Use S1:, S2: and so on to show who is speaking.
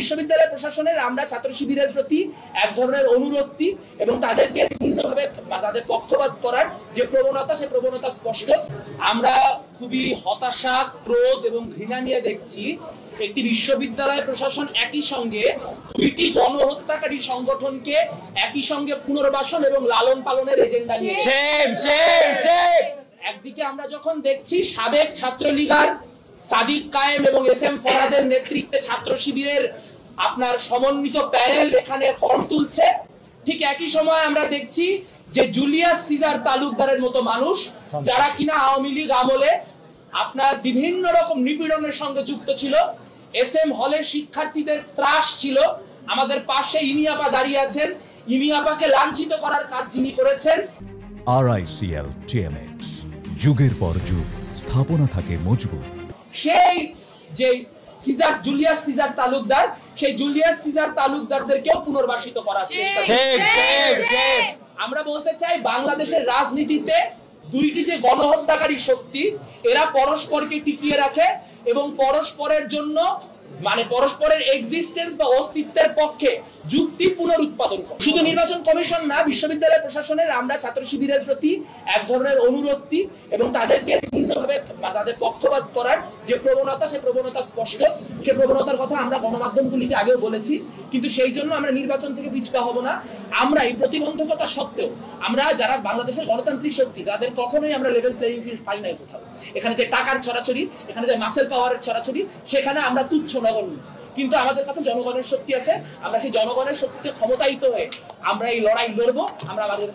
S1: বিশ্ববিদ্যালয় প্রশাসনের আমরা ছাত্র শিবিরের প্রতি এক ধরনের অনুরক্তি এবং তাদেরকে বিভিন্নভাবে তাদের পক্ষপাত করার যে প্রবণতা, সেই প্রবণতা স্পষ্ট। আমরা খুবই হতাশা, ক্রোধ এবং ঘৃণা নিয়ে দেখছি একটি বিশ্ববিদ্যালয় প্রশাসন একই সঙ্গে দুইটি গণহত্যাকারী সংগঠনকে একই সঙ্গে পুনর্বাসন এবং লালন পালনের এজেন্ডা নিয়ে একদিকে আমরা যখন দেখছি সাবেক ছাত্রলীগার সাদিক কায়েম এবং এস.এম. ফরহাদের নেতৃত্বে ছাত্র শিবিরের আপনার সমন্বিত প্যানেল এখানে ফর্ম তুলছে, ঠিক একই সময় আমরা দেখছি যে জুলিয়াস সিজার তালুকদারের মতো মানুষ যারা কিনা আওয়ামী লীগ আমলে আপনার বিভিন্ন রকম নিপীড়নের সঙ্গে যুক্ত ছিল, এস.এম. হলের শিক্ষার্থীদের ত্রাস ছিল, আমাদের পাশে ইমিয়াপা দাঁড়িয়ে আছেন, ইমিয়াপাকে লাঞ্ছিত করার কাজ যিনি করেছেন।
S2: RICL TMX, যুগের পর যুগ স্থাপনা থাকে মজবুত।
S1: সেই যে জুলিয়াস সিজার তালুকদার, সেই জুলিয়াস সিজার তালুকদারদেরকেও পুনর্বাসিত করার চেষ্টা। আমরা বলতে চাই বাংলাদেশের রাজনীতিতে দুইটি যে গণহত্যাকারী শক্তি, এরা পরস্পরকে টিকিয়ে রাখে এবং পরস্পরের জন্য মানে পরস্পরের এক্সিস্টেন্স বা অস্তিত্বের পক্ষে যুক্তি পুনরুৎপাদন করে। শুধু নির্বাচন কমিশন না, বিশ্ববিদ্যালয় প্রশাসনের আমরা ছাত্র শিবিরের প্রতি এক ধরনের অনুরক্তি এবং তাদেরকে বিভিন্নভাবে তাদের পক্ষপাত করার যে প্রবণতা, সেই প্রবণতা স্পষ্ট। সেই প্রবণতার কথা আমরা গণমাধ্যমগুলিকে আগেও বলেছি, কিন্তু সেই জন্য আমরা নির্বাচন থেকে পিছপা হব না। আমরা এই প্রতিবন্ধকতা সত্ত্বেও আমরা যারা বাংলাদেশের গণতান্ত্রিক শক্তি, তাদের কখনোই আমরা লেভেল প্লেইং ফিল্ড পাই নাই কোথাও। এখানে যে টাকার ছড়াছড়ি, এখানে যে মাসেল পাওয়ারের ছড়াছড়ি, সেখানে আমরা তুচ্ছ নগণ্য। কিন্তু আমাদের কাছে জনগণের শক্তি আছে, আমরা সেই জনগণের শক্তিতে ক্ষমতায়িত হয়ে আমরা এই লড়াই লড়বো। আমরা আমাদের